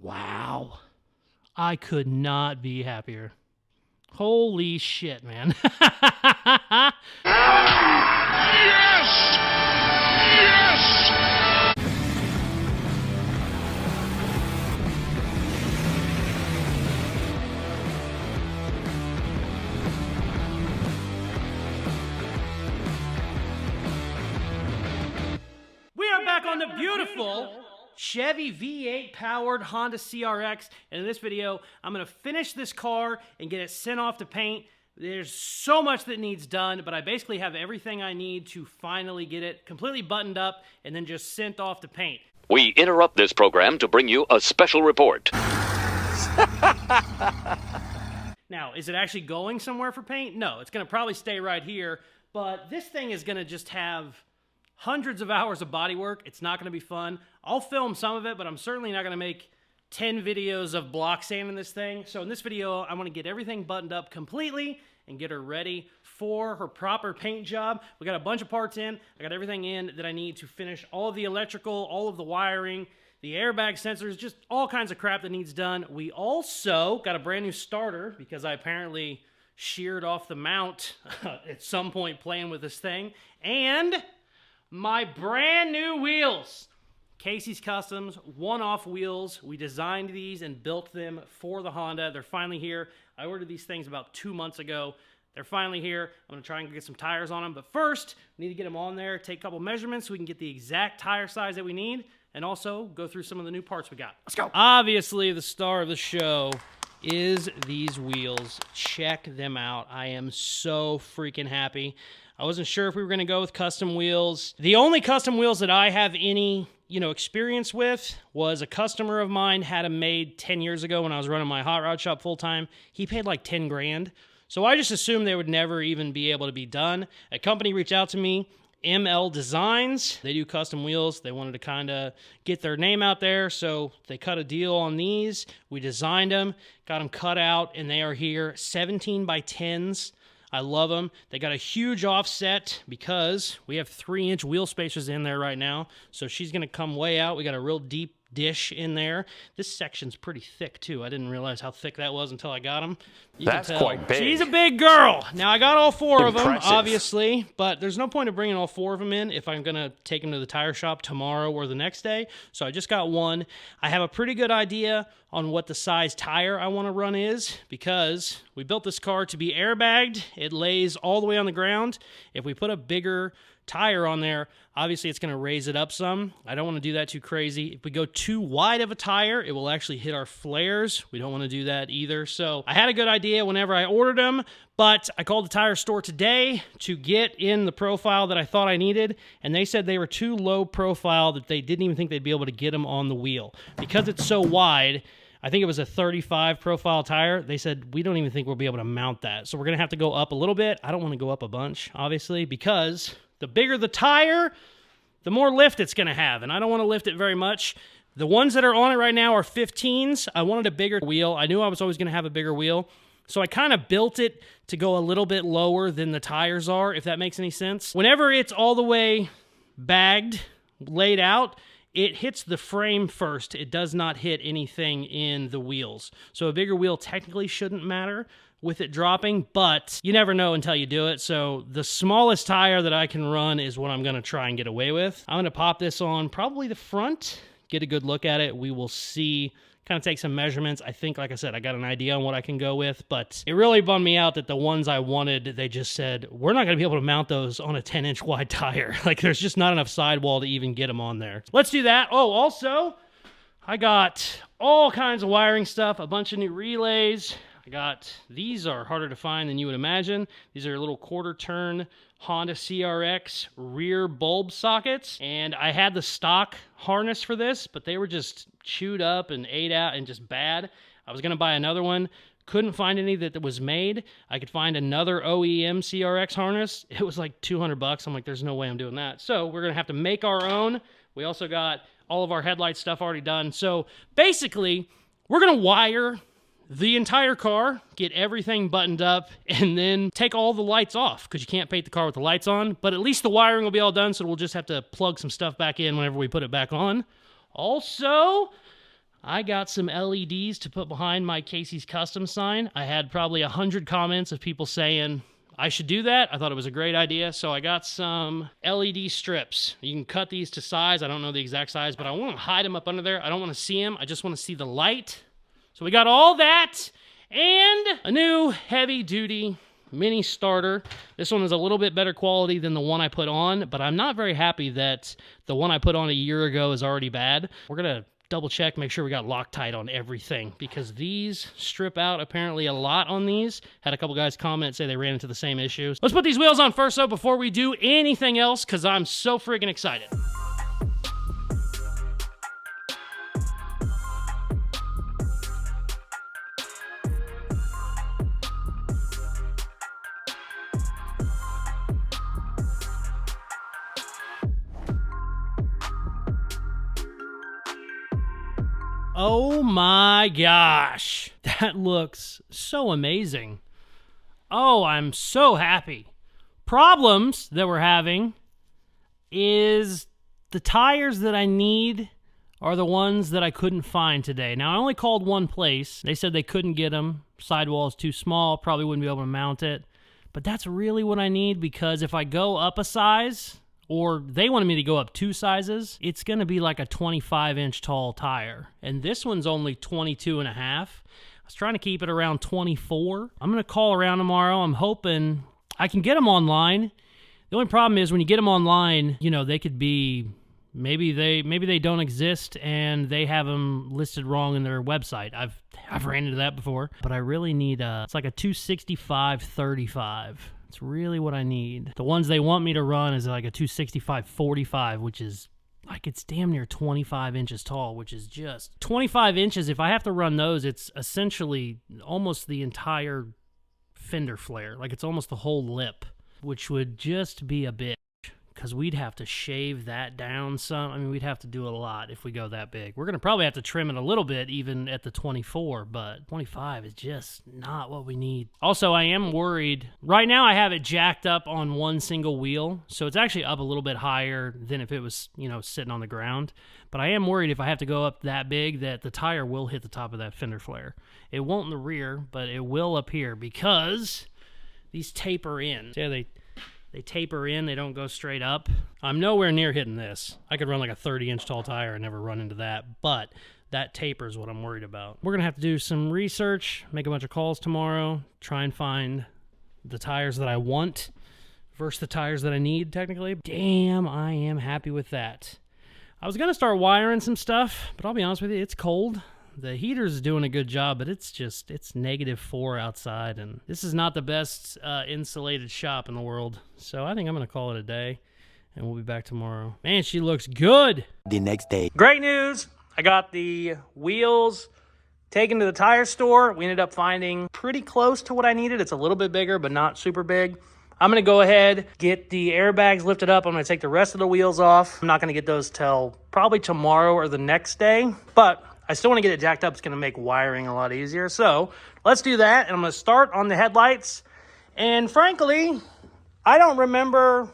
Wow. I could not be happier. Holy shit, man. Yes! Yes! We are back on the beautiful Chevy V8 powered Honda CRX, and in this video I'm going to finish this car and get it sent off to paint. There's so much that needs done, but I basically have everything I need to finally get it completely buttoned up and then just sent off to paint. We interrupt this program to bring you a special report. Now, is it actually going somewhere for paint? No, it's going to probably stay right here, but this thing is going to just have hundreds of hours of body work. It's not going to be fun. I'll film some of it, but I'm certainly not going to make 10 videos of block sanding this thing. So in this video, I want to get everything buttoned up completely and get her ready for her proper paint job. We got a bunch of parts in. I got everything in that I need to finish all of the electrical, all of the wiring, the airbag sensors, just all kinds of crap that needs done. We also got a brand new starter because I apparently sheared off the mount at some point playing with this thing. And my brand new wheels. Caseyscustoms one-off wheels. We designed these and built them for the Honda. They're finally here. I ordered these things about 2 months ago. They're finally here. I'm going to try and get some tires on them. But first, we need to get them on there, take a couple measurements so we can get the exact tire size that we need, and also go through some of the new parts we got. Let's go. Obviously, the star of the show is these wheels. Check them out. I am so freaking happy. I wasn't sure if we were going to go with custom wheels. The only custom wheels that I have any, experience with was a customer of mine had them made 10 years ago when I was running my hot rod shop full time. He paid like 10 grand. So I just assumed they would never even be able to be done. A company reached out to me, ML Designs. They do custom wheels. They wanted to kind of get their name out there, so they cut a deal on these. We designed them, got them cut out, and they are here, 17 by 10s. I love them. They got a huge offset because we have 3-inch wheel spacers in there right now. So she's going to come way out. We got a real deep dish in there. This section's pretty thick too. I didn't realize how thick that was until I got them. That's quite big. She's a big girl. Now I got all 4 of them, obviously, but there's no point of bringing all 4 of them in if I'm going to take them to the tire shop tomorrow or the next day. So I just got one. I have a pretty good idea on what the size tire I want to run is because we built this car to be airbagged. It lays all the way on the ground. If we put a bigger tire on there, obviously it's going to raise it up some. I don't want to do that too crazy. If we go too wide of a tire, it will actually hit our flares. We don't want to do that either. So I had a good idea whenever I ordered them, but I called the tire store today to get in the profile that I thought I needed, and they said they were too low profile that they didn't even think they'd be able to get them on the wheel. Because it's so wide, I think it was a 35 profile tire. They said, we don't even think we'll be able to mount that. So we're going to have to go up a little bit. I don't want to go up a bunch, obviously, because the bigger the tire, the more lift it's going to have, and I don't want to lift it very much. The ones that are on it right now are 15s. I wanted a bigger wheel. I knew I was always going to have a bigger wheel, so I kind of built it to go a little bit lower than the tires are, if that makes any sense. Whenever it's all the way bagged, laid out, it hits the frame first. It does not hit anything in the wheels. So a bigger wheel technically shouldn't matter with it dropping, but you never know until you do it. So the smallest tire that I can run is what I'm going to try and get away with. I'm going to pop this on probably the front, get a good look at it. We will see, kind of take some measurements. I think, like I said, I got an idea on what I can go with, but it really bummed me out that the ones I wanted, they just said, we're not going to be able to mount those on a 10-inch wide tire. Like, there's just not enough sidewall to even get them on there. Let's do that. Oh, also, I got all kinds of wiring stuff, a bunch of new relays. These are harder to find than you would imagine. These are little quarter-turn Honda CRX rear bulb sockets, and I had the stock harness for this, but they were just chewed up and ate out and just bad. I was going to buy another one. Couldn't find any that was made. I could find another OEM CRX harness. It was like $200. I'm like, there's no way I'm doing that. So we're going to have to make our own. We also got all of our headlight stuff already done. So basically, we're going to wire the entire car, get everything buttoned up, and then take all the lights off, because you can't paint the car with the lights on, but at least the wiring will be all done, so we'll just have to plug some stuff back in whenever we put it back on. Also, I got some LEDs to put behind my Caseyscustoms sign. I had probably 100 comments of people saying I should do that. I thought it was a great idea, so I got some LED strips. You can cut these to size. I don't know the exact size, but I want to hide them up under there. I don't want to see them. I just want to see the light. So we got all that and a new heavy-duty mini starter. This one is a little bit better quality than the one I put on, but I'm not very happy that the one I put on a year ago is already bad. We're going to double check, make sure we got Loctite on everything, because these strip out apparently a lot on these. Had a couple guys comment, say they ran into the same issues. Let's put these wheels on first, though, before we do anything else, because I'm so freaking excited. Oh my gosh, that looks so amazing. Oh, I'm so happy. Problems that we're having is the tires that I need are the ones that I couldn't find today. Now, I only called one place. They said they couldn't get them. Sidewall is too small, probably wouldn't be able to mount it. But that's really what I need, because if I go up a size, or they wanted me to go up 2 sizes, it's going to be like a 25-inch tall tire. And this one's only 22 and a half. I was trying to keep it around 24. I'm going to call around tomorrow. I'm hoping I can get them online. The only problem is when you get them online, you know, they could be, maybe they don't exist and they have them listed wrong in their website. I've ran into that before. But I really need it's like a 265/35. It's really what I need. The ones they want me to run is like a 265/45, which is like, it's damn near 25 inches tall, which is just 25 inches. If I have to run those, it's essentially almost the entire fender flare. Like, it's almost the whole lip, which would just be a bitch, because we'd have to shave that down some. I mean, we'd have to do a lot if we go that big. We're going to probably have to trim it a little bit even at the 24, but 25 is just not what we need. Also, I am worried. Right now, I have it jacked up on one single wheel, so it's actually up a little bit higher than if it was, you know, sitting on the ground. But I am worried if I have to go up that big that the tire will hit the top of that fender flare. It won't in the rear, but it will up here, because these taper in. Yeah, they taper in, they don't go straight up. I'm nowhere near hitting this. I could run like a 30-inch tall tire and never run into that, but that taper is what I'm worried about. We're going to have to do some research, make a bunch of calls tomorrow, try and find the tires that I want versus the tires that I need, technically. Damn, I am happy with that. I was going to start wiring some stuff, but I'll be honest with you, it's cold. The heater's doing a good job, but it's -4 outside, and this is not the best insulated shop in the world. So I think I'm going to call it a day, and we'll be back tomorrow. Man, she looks good. The next day. Great news. I got the wheels taken to the tire store. We ended up finding pretty close to what I needed. It's a little bit bigger, but not super big. I'm going to go ahead, get the airbags lifted up. I'm going to take the rest of the wheels off. I'm not going to get those till probably tomorrow or the next day, but I still want to get it jacked up. It's going to make wiring a lot easier. So let's do that. And I'm going to start on the headlights. And frankly, I don't remember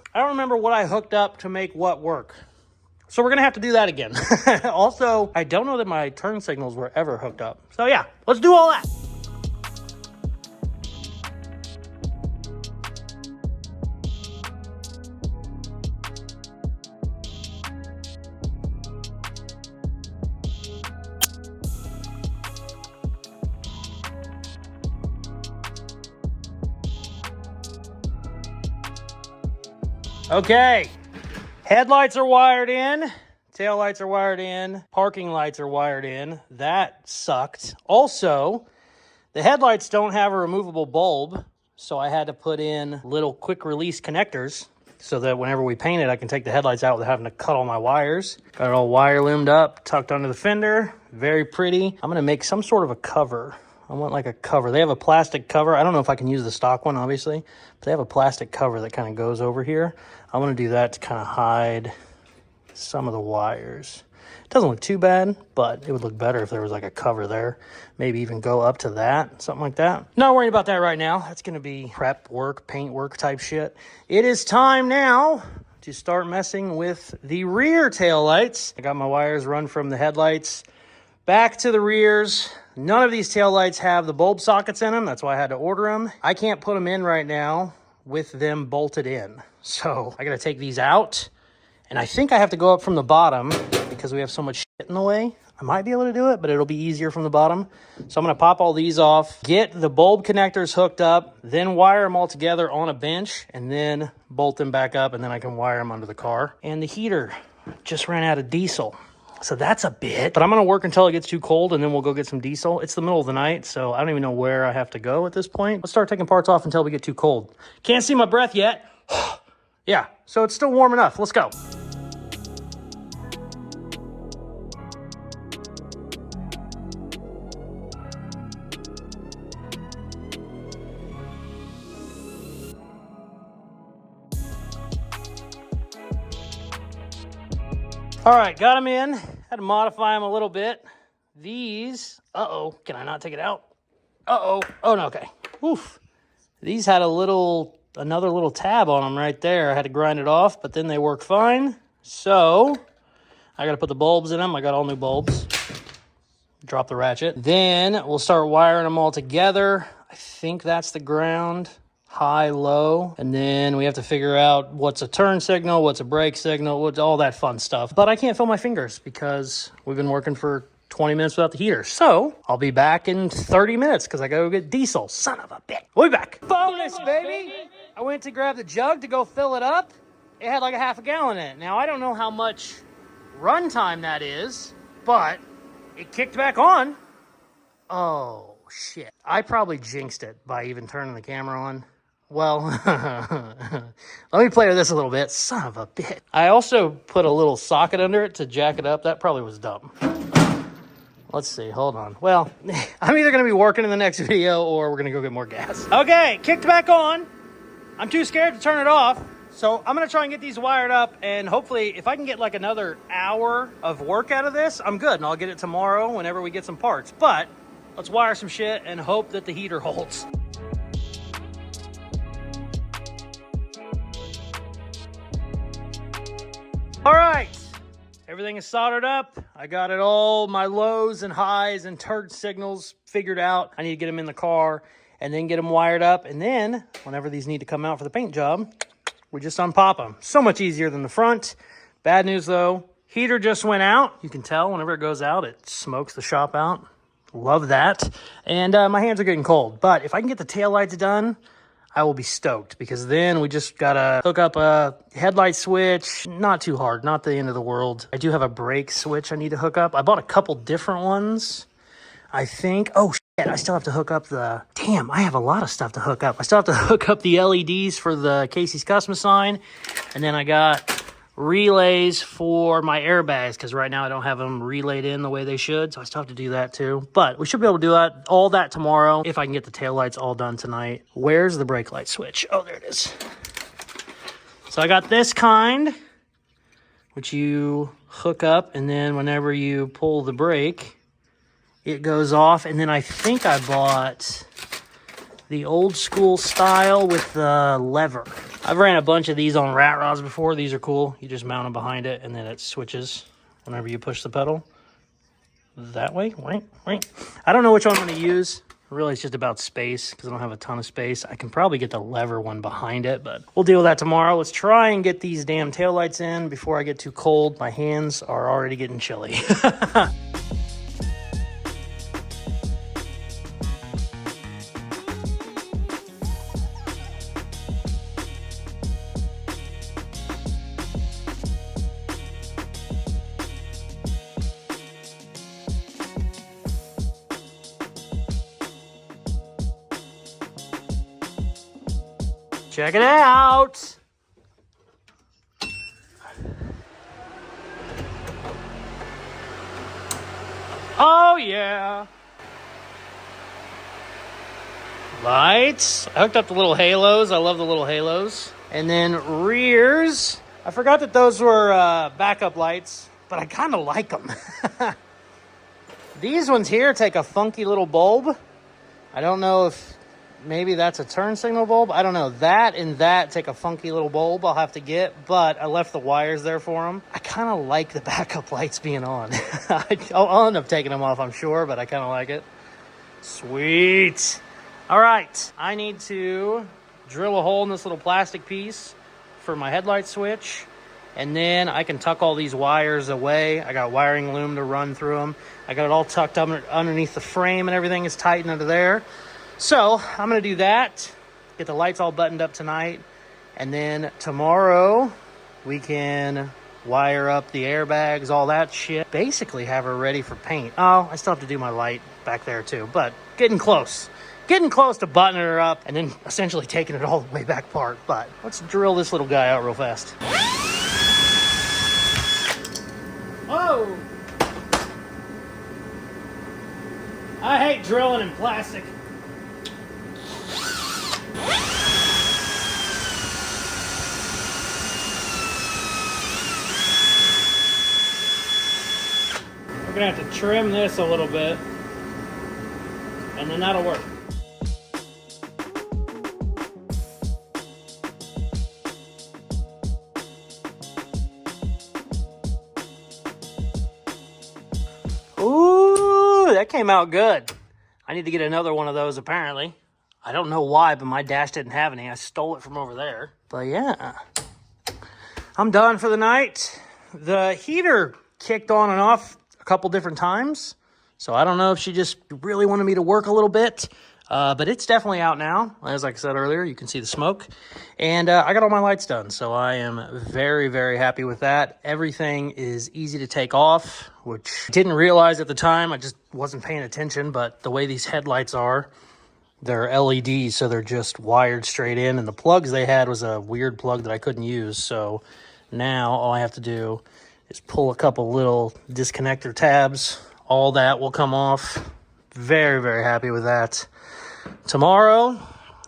what I hooked up to make what work. So we're going to have to do that again. Also, I don't know that my turn signals were ever hooked up. So yeah, let's do all that. Okay, headlights are wired in, taillights are wired in, parking lights are wired in. That sucked. Also, the headlights don't have a removable bulb, so I had to put in little quick release connectors so that whenever we paint it, I can take the headlights out without having to cut all my wires. Got it all wire loomed up, tucked under the fender. Very pretty. I'm gonna make some sort of a cover. I want like a cover. They have a plastic cover. I don't know if I can use the stock one, obviously, but they have a plastic cover that kind of goes over here. I want to do that to kind of hide some of the wires. It doesn't look too bad, but it would look better if there was like a cover there. Maybe even go up to that, something like that. Not worrying about that right now. That's going to be prep work, paint work type shit. It is time now to start messing with the rear tail lights. I got my wires run from the headlights Back to the rears. None of these taillights have the bulb sockets in them. That's why I had to order them. I can't put them in right now with them bolted in. So I got to take these out. And I think I have to go up from the bottom because we have so much shit in the way. I might be able to do it, but it'll be easier from the bottom. So I'm going to pop all these off, get the bulb connectors hooked up, then wire them all together on a bench, and then bolt them back up, and then I can wire them under the car. And the heater just ran out of diesel. So that's a bit, but I'm going to work until it gets too cold, and then we'll go get some diesel. It's the middle of the night, so I don't even know where I have to go at this point. Let's start taking parts off until we get too cold. Can't see my breath yet. Yeah, so it's still warm enough. Let's go. All right, got them in. Had to modify them a little bit. These, can I not take it out? Oh no, okay. Oof. These had another little tab on them right there. I had to grind it off, but then they work fine. So I got to put the bulbs in them. I got all new bulbs. Drop the ratchet. Then we'll start wiring them all together. I think that's the ground. High, low, and then we have to figure out what's a turn signal, what's a brake signal, what's all that fun stuff. But I can't feel my fingers because we've been working for 20 minutes without the heater. So I'll be back in 30 minutes because I gotta go get diesel. Son of a bitch. We'll be back. Bonus, baby! I went to grab the jug to go fill it up. It had like a half a gallon in it. Now, I don't know how much run time that is, but it kicked back on. Oh, shit. I probably jinxed it by even turning the camera on. Well, let me play with this a little bit. Son of a bitch. I also put a little socket under it to jack it up. That probably was dumb. Let's see. Hold on. Well, I'm either going to be working in the next video or we're going to go get more gas. Okay, kicked back on. I'm too scared to turn it off. So I'm going to try and get these wired up. And hopefully, if I can get like another hour of work out of this, I'm good. And I'll get it tomorrow whenever we get some parts. But let's wire some shit and hope that the heater holds. All right, everything is soldered up. I got it all, my lows and highs and turn signals figured out. I need to get them in the car and then get them wired up. And then whenever these need to come out for the paint job, we just unpop them. So much easier than the front. Bad news though, heater just went out. You can tell whenever it goes out, it smokes the shop out. Love that. And my hands are getting cold. But if I can get the taillights done, I will be stoked because then we just gotta hook up a headlight switch. Not too hard, not the end of the world. I do have a brake switch I need to hook up. I bought a couple different ones, I think. Oh shit, I still have to hook up the, damn, I have a lot of stuff to hook up. I still have to hook up the LEDs for the Caseyscustoms sign. And then I got relays for my airbags because right now I don't have them relayed in the way they should, so I still have to do that too. But we should be able to do all that tomorrow if I can get the taillights all done tonight. Where's the brake light switch? Oh, there it is. So I got this kind, which you hook up, and then whenever you pull the brake, it goes off. And then I think I bought the old school style with the lever. I've ran a bunch of these on rat rods before. These are cool. You just mount them behind it and then it switches whenever you push the pedal. That way, wait. I don't know which one I'm gonna use. Really, it's just about space because I don't have a ton of space. I can probably get the lever one behind it, but we'll deal with that tomorrow. Let's try and get these damn taillights in before I get too cold. My hands are already getting chilly. Check it out. Oh, yeah. Lights. I hooked up the little halos. I love the little halos. And then rears. I forgot that those were backup lights, but I kind of like them. These ones here take a funky little bulb. I don't know if maybe that's a turn signal bulb. I don't know. That and that take a funky little bulb I'll have to get, but I left the wires there for them. I kind of like the backup lights being on. I'll end up taking them off, I'm sure, but I kind of like it. Sweet. All right, I need to drill a hole in this little plastic piece for my headlight switch, and then I can tuck all these wires away. I got wiring loom to run through them. I got it all tucked up underneath the frame, and everything is tightened under there. So I'm going to do that, get the lights all buttoned up tonight, and then tomorrow we can wire up the airbags, all that shit. Basically have her ready for paint. Oh, I still have to do my light back there too, but getting close. Getting close to buttoning her up and then essentially taking it all the way back apart. But let's drill this little guy out real fast. Oh! I hate drilling in plastic. We're gonna have to trim this a little bit, and then that'll work. Ooh, that came out good. I need to get another one of those apparently. I don't know why, but my dash didn't have any. I stole it from over there. But yeah, I'm done for the night. The heater kicked on and off a couple different times, so I don't know if she just really wanted me to work a little bit, but it's definitely out now. As like I said earlier, you can see the smoke, and I got all my lights done, so I am very, very happy with that. Everything is easy to take off, which I didn't realize at the time. I just wasn't paying attention, but the way these headlights are, they're LEDs, so they're just wired straight in, and the plugs they had was a weird plug that I couldn't use, so now all I have to do is pull a couple little disconnector tabs. All that will come off. Very, very happy with that. Tomorrow,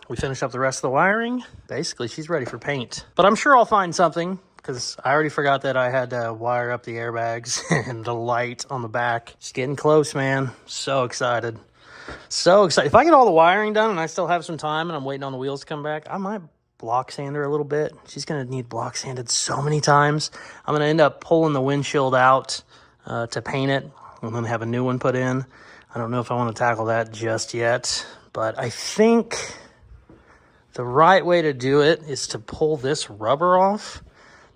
we finish up the rest of the wiring. Basically, she's ready for paint. But I'm sure I'll find something, because I already forgot that I had to wire up the airbags and the light on the back. It's getting close, man. So excited. So excited. If I get all the wiring done and I still have some time and I'm waiting on the wheels to come back, I might block sand her a little bit. She's going to need block sanded so many times. I'm going to end up pulling the windshield out to paint it. I'm going to have a new one put in. I don't know if I want to tackle that just yet, but I think the right way to do it is to pull this rubber off.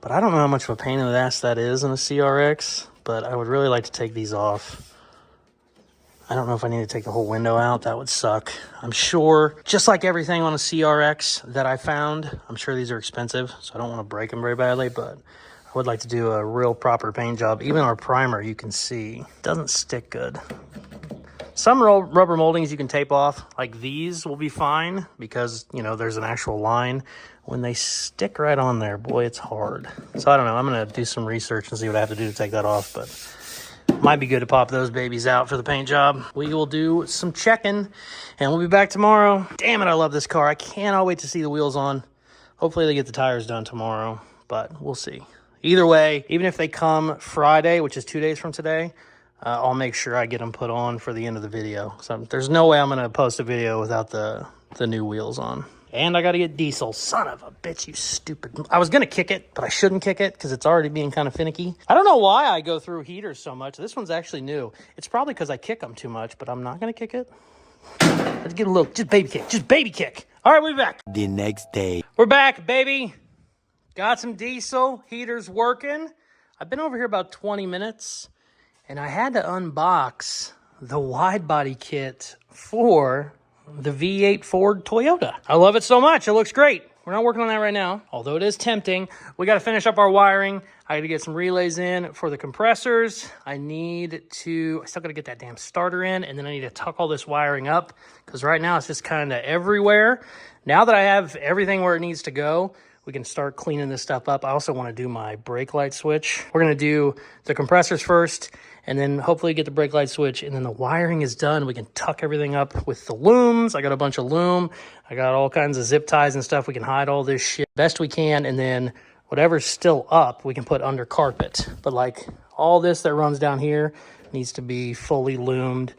But I don't know how much of a pain in the ass that is in a CRX, but I would really like to take these off. I don't know if I need to take the whole window out. That would suck. I'm sure, just like everything on a CRX that I found, I'm sure these are expensive, so I don't want to break them very badly, but I would like to do a real proper paint job. Even our primer, you can see, doesn't stick good. Some rubber moldings you can tape off, like these will be fine because, you know, there's an actual line. When they stick right on there, boy, it's hard. So I don't know. I'm going to do some research and see what I have to do to take that off, but might be good to pop those babies out for the paint job. We will do some checking, and we'll be back tomorrow. Damn it, I love this car. I cannot wait to see the wheels on. Hopefully they get the tires done tomorrow, but we'll see. Either way, even if they come Friday, which is 2 days from today, I'll make sure I get them put on for the end of the video. So there's no way I'm going to post a video without the new wheels on. And I got to get diesel. Son of a bitch, you stupid. I was going to kick it, but I shouldn't kick it because it's already being kind of finicky. I don't know why I go through heaters so much. This one's actually new. It's probably because I kick them too much, but I'm not going to kick it. Let's get a little, just baby kick. Just baby kick. All right, we'll be back. The next day. We're back, baby. Got some diesel. Heater's working. I've been over here about 20 minutes, and I had to unbox the wide body kit for the V8 Ford Toyota. I love it so much. It looks great. We're not working on that right now, although it is tempting. We got to finish up our wiring. I got to get some relays in for the compressors. I still got to get that damn starter in, and then I need to tuck all this wiring up because right now it's just kind of everywhere. Now that I have everything where it needs to go, we can start cleaning this stuff up. I also want to do my brake light switch. We're going to do the compressors first, and then hopefully get the brake light switch, and then the wiring is done. We can tuck everything up with the looms. I got a bunch of loom. I got all kinds of zip ties and stuff. We can hide all this shit best we can, and then whatever's still up, we can put under carpet. But like all this that runs down here needs to be fully loomed,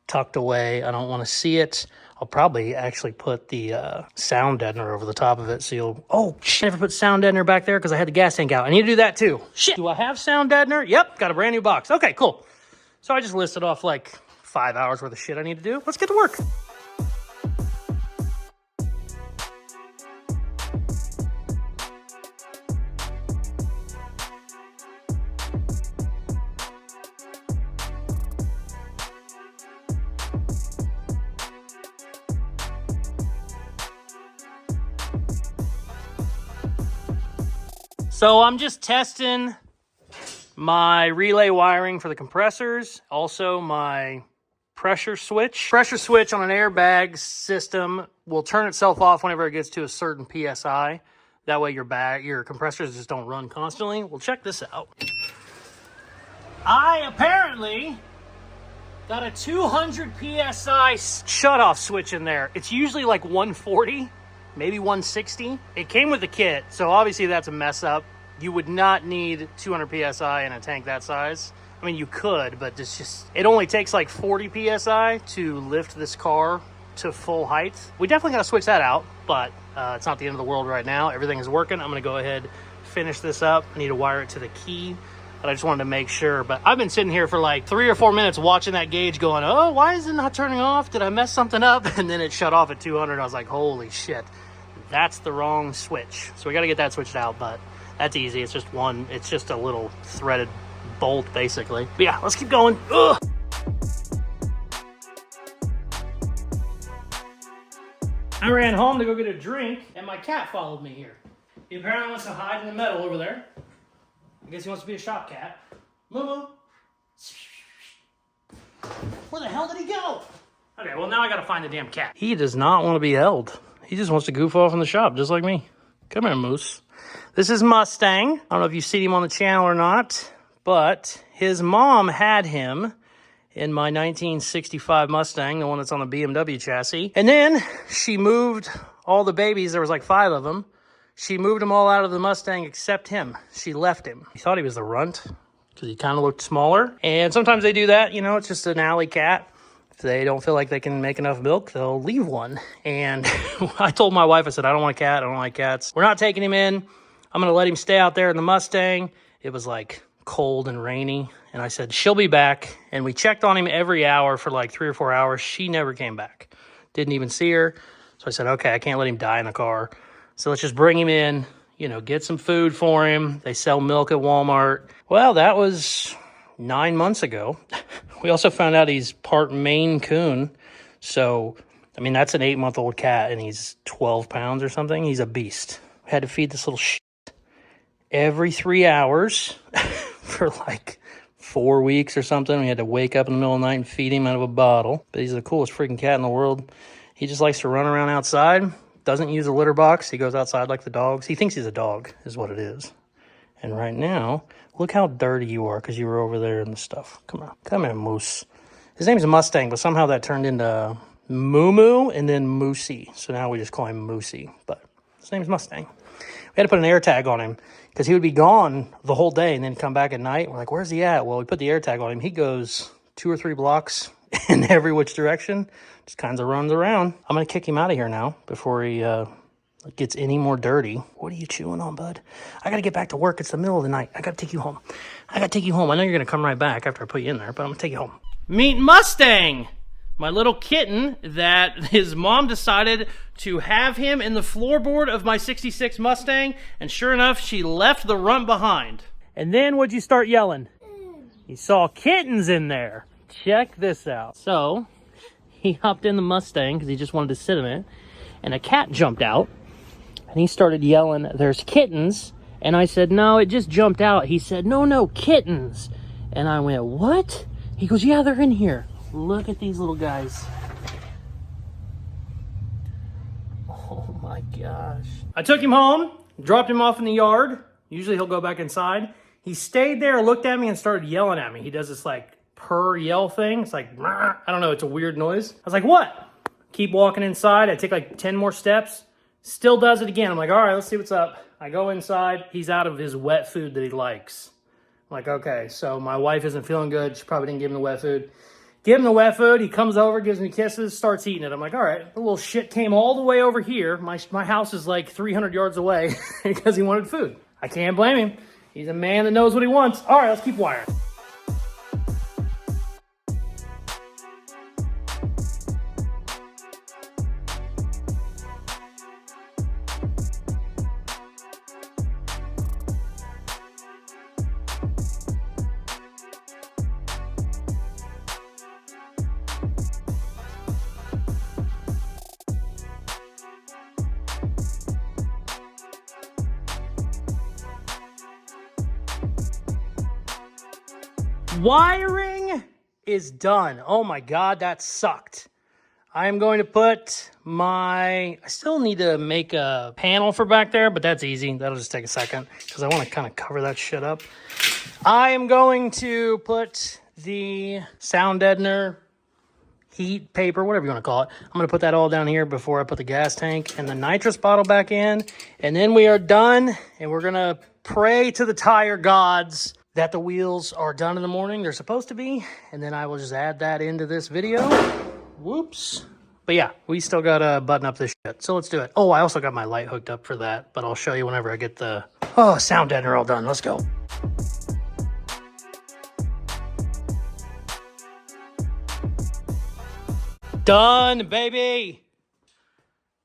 tucked away. I don't want to see it. I'll probably actually put the sound deadener over the top of it so you'll... Oh, shit, I never put sound deadener back there because I had the gas tank out. I need to do that too. Shit, do I have sound deadener? Yep, got a brand new box. Okay, cool. So I just listed off like 5 hours worth of shit I need to do. Let's get to work. So I'm just testing my relay wiring for the compressors, also my pressure switch. Pressure switch on an airbag system will turn itself off whenever it gets to a certain PSI. That way your compressors just don't run constantly. Well, check this out. I apparently got a 200 PSI shutoff switch in there. It's usually like 140. Maybe 160. It came with the kit, so obviously that's a mess up. You would not need 200 PSI in a tank that size. I mean, you could, but it only takes like 40 PSI to lift this car to full height. We definitely got to switch that out, but it's not the end of the world right now. Everything is working. I'm gonna go ahead, finish this up. I need to wire it to the key, but I just wanted to make sure. But I've been sitting here for like 3 or 4 minutes watching that gauge going, oh, why is it not turning off? Did I mess something up? And then it shut off at 200. I was like, holy shit. That's the wrong switch. So we got to get that switched out, but that's easy. It's just a little threaded bolt basically. But yeah, let's keep going. Ugh. I ran home to go get a drink and my cat followed me here. He apparently wants to hide in the metal over there. I guess he wants to be a shop cat. Moo. Where the hell did he go? Okay, well now I got to find the damn cat. He does not want to be held. He just wants to goof off in the shop, just like me. Come here, Moose. This is Mustang. I don't know if you've seen him on the channel or not, but his mom had him in my 1965 Mustang, the one that's on the BMW chassis. And then she moved all the babies. There was like 5 of them. She moved them all out of the Mustang except him. She left him. He thought he was the runt because he kind of looked smaller. And sometimes they do that. You know, it's just an alley cat. If they don't feel like they can make enough milk, they'll leave one. And I told my wife, I said, I don't want a cat. I don't like cats. We're not taking him in. I'm going to let him stay out there in the Mustang. It was like cold and rainy. And I said, she'll be back. And we checked on him every hour for like 3 or 4 hours. She never came back. Didn't even see her. So I said, okay, I can't let him die in the car. So let's just bring him in, you know, get some food for him. They sell milk at Walmart. Well, that was 9 months ago. We also found out he's part Maine Coon. So, I mean, that's an 8-month-old cat, and he's 12 pounds or something. He's a beast. We had to feed this little shit every 3 hours for like 4 weeks or something. We had to wake up in the middle of the night and feed him out of a bottle. But he's the coolest freaking cat in the world. He just likes to run around outside. Doesn't use a litter box. He goes outside like the dogs. He thinks he's a dog, is what it is. And right now, look how dirty you are because you were over there in the stuff. Come on. Come here, Moose. His name's Mustang, but somehow that turned into Moo Moo and then Moosey. So now we just call him Moosey. But his name's Mustang. We had to put an air tag on him because he would be gone the whole day and then come back at night. We're like, where's he at? Well, we put the air tag on him. He goes 2 or 3 blocks in every which direction. Just kind of runs around. I'm going to kick him out of here now before he gets any more dirty. What are you chewing on, bud? I got to get back to work. It's the middle of the night. I got to take you home. I know you're going to come right back after I put you in there, but I'm going to take you home. Meet Mustang, my little kitten that his mom decided to have him in the floorboard of my 66 Mustang, and sure enough, she left the runt behind. And then what'd you start yelling? You saw kittens in there. Check this out. So, he hopped in the Mustang because he just wanted to sit in it, and a cat jumped out. And he started yelling, there's kittens. And I said, no, it just jumped out. He said, no, kittens. And I went, what? He goes, yeah, they're in here. Look at these little guys. Oh my gosh. I took him home, dropped him off in the yard. Usually he'll go back inside. He stayed there, looked at me, and started yelling at me. He does this like purr yell thing. It's like, I don't know, it's a weird noise. I was like, what? Keep walking inside. I take like 10 more steps. Still does it again. I'm like, all right, let's see what's up. I go inside. He's out of his wet food that he likes. I'm like, okay, so my wife isn't feeling good. She probably didn't give him the wet food. Give him the wet food. He comes over, gives me kisses, starts eating it. I'm like, all right. The little shit came all the way over here. My house is like 300 yards away because he wanted food. I can't blame him. He's a man that knows what he wants. All right, let's keep wiring. Wiring is done. Oh my God, that sucked. I am going to put I still need to make a panel for back there, but that's easy. That'll just take a second because I want to kind of cover that shit up. I am going to put the sound deadener, heat, paper, whatever you want to call it. I'm going to put that all down here before I put the gas tank and the nitrous bottle back in. And then we are done, and we're going to pray to the tire gods that the wheels are done in the morning. They're supposed to be. And then I will just add that into this video. Whoops. But yeah, we still got to button up this shit. So let's do it. Oh, I also got my light hooked up for that, but I'll show you whenever I get the sound deadener all done. Let's go. Done, baby.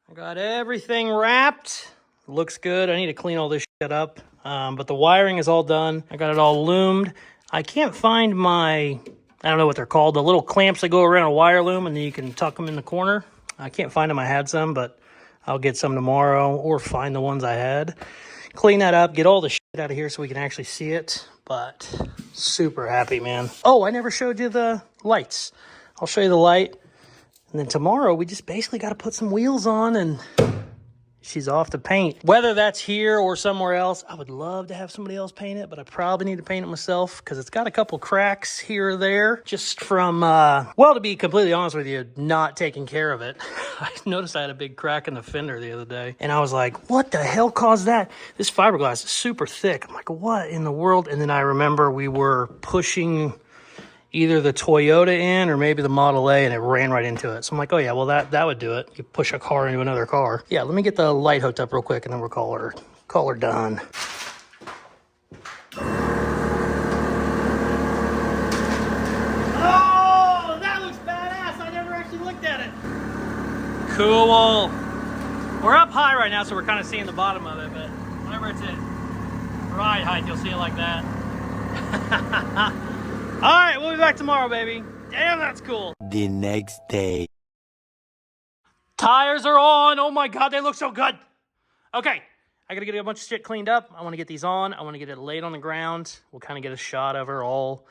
I got everything wrapped. Looks good. I need to clean all this shit up. But the wiring is all done. I got it all loomed. I can't find I don't know what they're called, the little clamps that go around a wire loom and then you can tuck them in the corner. I can't find them. I had some, but I'll get some tomorrow or find the ones I had. Clean that up, get all the shit out of here so we can actually see it. But super happy, man. Oh, I never showed you the lights. I'll show you the light. And then tomorrow we just basically got to put some wheels on and she's off to paint. Whether that's here or somewhere else, I would love to have somebody else paint it, but I probably need to paint it myself because it's got a couple cracks here or there just from, well, to be completely honest with you, not taking care of it. I noticed I had a big crack in the fender the other day and I was like, what the hell caused that? This fiberglass is super thick. I'm like, what in the world? And then I remember we were pushing either the Toyota in or maybe the Model A and it ran right into it. So I'm like, oh yeah, well that would do it. You push a car into another car. Yeah, let me get the light hooked up real quick and then we'll call her done. Oh, that looks badass. I never actually looked at it. Cool. We're up high right now, so we're kind of seeing the bottom of it, but whenever it's at ride height, you'll see it like that. All right, we'll be back tomorrow, baby. Damn, that's cool. The next day. Tires are on. Oh my God, they look so good. Okay, I gotta get a bunch of shit cleaned up. I wanna get these on. I wanna get it laid on the ground. We'll kind of get a shot of her all,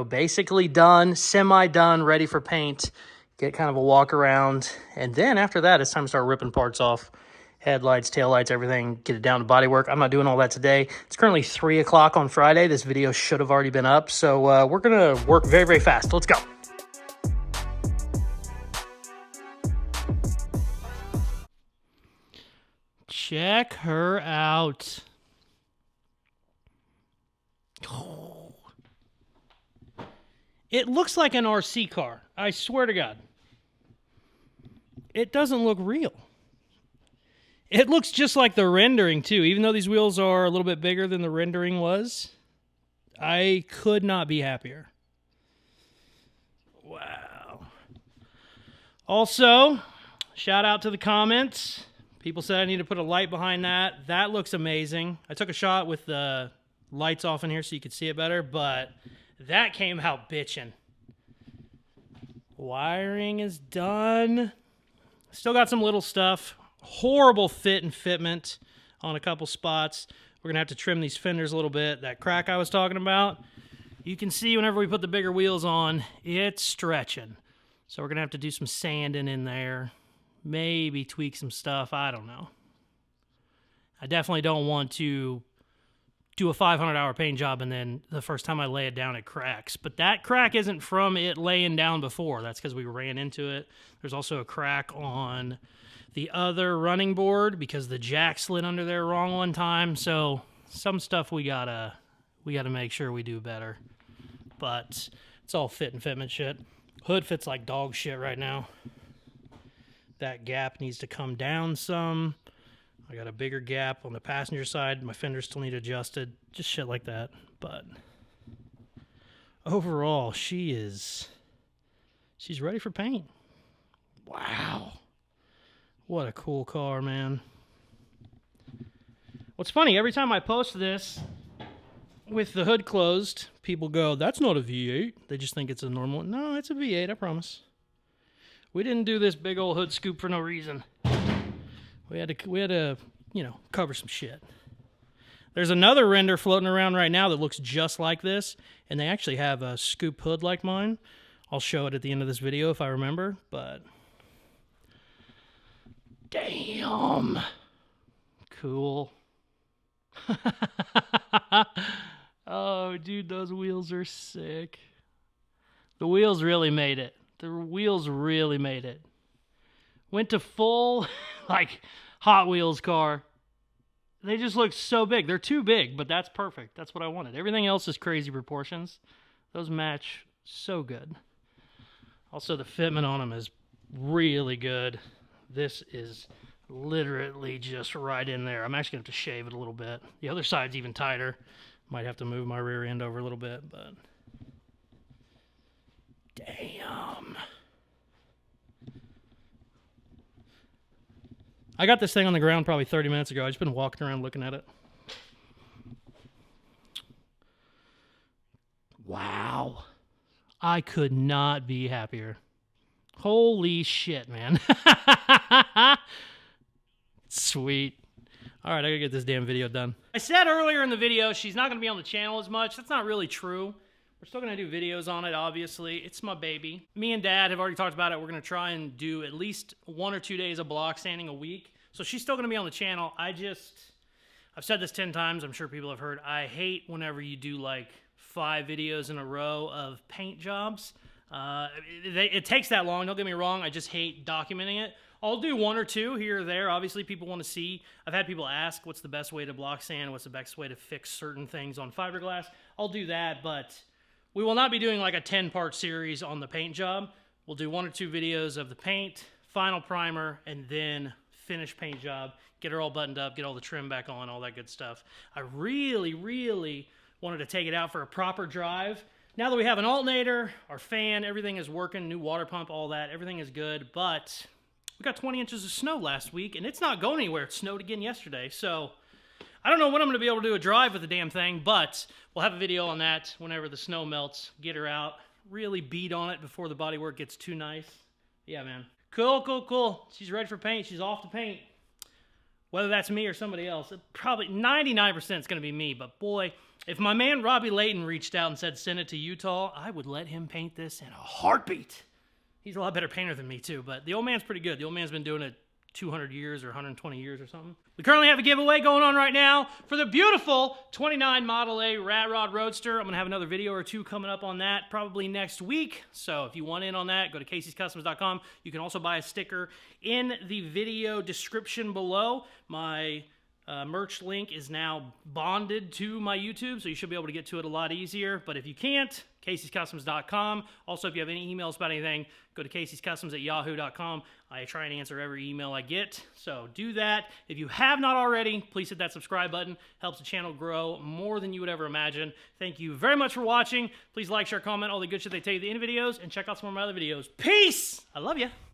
basically done, semi-done, ready for paint. Get kind of a walk around. And then after that, it's time to start ripping parts off. Headlights, taillights, everything, get it down to bodywork. I'm not doing all that today. It's currently 3 o'clock on Friday. This video should have already been up. So we're going to work very, very fast. Let's go. Check her out. Oh. It looks like an RC car. I swear to God. It doesn't look real. It looks just like the rendering, too. Even though these wheels are a little bit bigger than the rendering was, I could not be happier. Wow. Also, shout out to the comments. People said I need to put a light behind that. That looks amazing. I took a shot with the lights off in here so you could see it better, but that came out bitchin'. Wiring is done. Still got some little stuff. Horrible fit and fitment on a couple spots. We're going to have to trim these fenders a little bit. That crack I was talking about, you can see whenever we put the bigger wheels on, it's stretching. So we're going to have to do some sanding in there. Maybe tweak some stuff. I don't know. I definitely don't want to do a 500-hour paint job and then the first time I lay it down, it cracks. But that crack isn't from it laying down before. That's because we ran into it. There's also a crack on the other running board because the jack slid under there wrong one time. So some stuff we gotta make sure we do better. But it's all fit and fitment shit. Hood fits like dog shit right now. That gap needs to come down some. I got a bigger gap on the passenger side. My fenders still need adjusted. Just shit like that. But overall, she's ready for paint. Wow. What a cool car, man. What's funny, every time I post this with the hood closed, people go, that's not a V8. They just think it's a normal. No, it's a V8, I promise. We didn't do this big old hood scoop for no reason. We had to, you know, cover some shit. There's another render floating around right now that looks just like this, and they actually have a scoop hood like mine. I'll show it at the end of this video if I remember, but damn. Cool. Oh, dude, those wheels are sick. The wheels really made it. The wheels really made it. Went to full, like, Hot Wheels car. They just look so big. They're too big, but that's perfect. That's what I wanted. Everything else is crazy proportions. Those match so good. Also, the fitment on them is really good. This is literally just right in there. I'm actually going to have to shave it a little bit. The other side's even tighter. Might have to move my rear end over a little bit, but damn. I got this thing on the ground probably 30 minutes ago. I've just been walking around looking at it. Wow. I could not be happier. Holy shit, man. Sweet. All right, I gotta get this damn video done. I said earlier in the video she's not gonna be on the channel as much. That's not really true. We're still gonna do videos on it, obviously. It's my baby. Me and Dad have already talked about it. We're gonna try and do at least 1 or 2 days of block sanding a week. So she's still gonna be on the channel. I've said this 10 times. I'm sure people have heard. I hate whenever you do like 5 videos in a row of paint jobs. It takes that long, don't get me wrong. I just hate documenting it. I'll do 1 or 2 here or there. Obviously, people want to see. I've had people ask, what's the best way to block sand? What's the best way to fix certain things on fiberglass? I'll do that, but we will not be doing like a 10-part series on the paint job. We'll do 1 or 2 videos of the paint, final primer, and then finish paint job, get her all buttoned up, get all the trim back on, all that good stuff. I really, really wanted to take it out for a proper drive. Now that we have an alternator, our fan, everything is working, new water pump, all that, everything is good, but we got 20 inches of snow last week, and it's not going anywhere. It snowed again yesterday, so I don't know when I'm going to be able to do a drive with the damn thing, but we'll have a video on that whenever the snow melts, get her out, really beat on it before the bodywork gets too nice. Yeah, man. Cool, cool, cool. She's ready for paint. She's off to paint. Whether that's me or somebody else, probably 99% is going to be me, but boy, if my man Robbie Layton reached out and said send it to Utah, I would let him paint this in a heartbeat. He's a lot better painter than me too, but the old man's pretty good. The old man's been doing it 200 years or 120 years or something. We currently have a giveaway going on right now for the beautiful 29 Model A Rat Rod Roadster. I'm going to have another video or 2 coming up on that probably next week. So if you want in on that, go to Caseyscustoms.com. You can also buy a sticker in the video description below. My merch link is now bonded to my YouTube, so you should be able to get to it a lot easier. But if you can't, Caseyscustoms.com. Also, if you have any emails about anything, go to Caseyscustoms@yahoo.com. I try and answer every email I get, so do that. If you have not already, please hit that subscribe button. Helps the channel grow more than you would ever imagine. Thank you very much for watching. Please like, share, comment, all the good shit they tell you at the end of videos, and check out some of my other videos. Peace! I love you.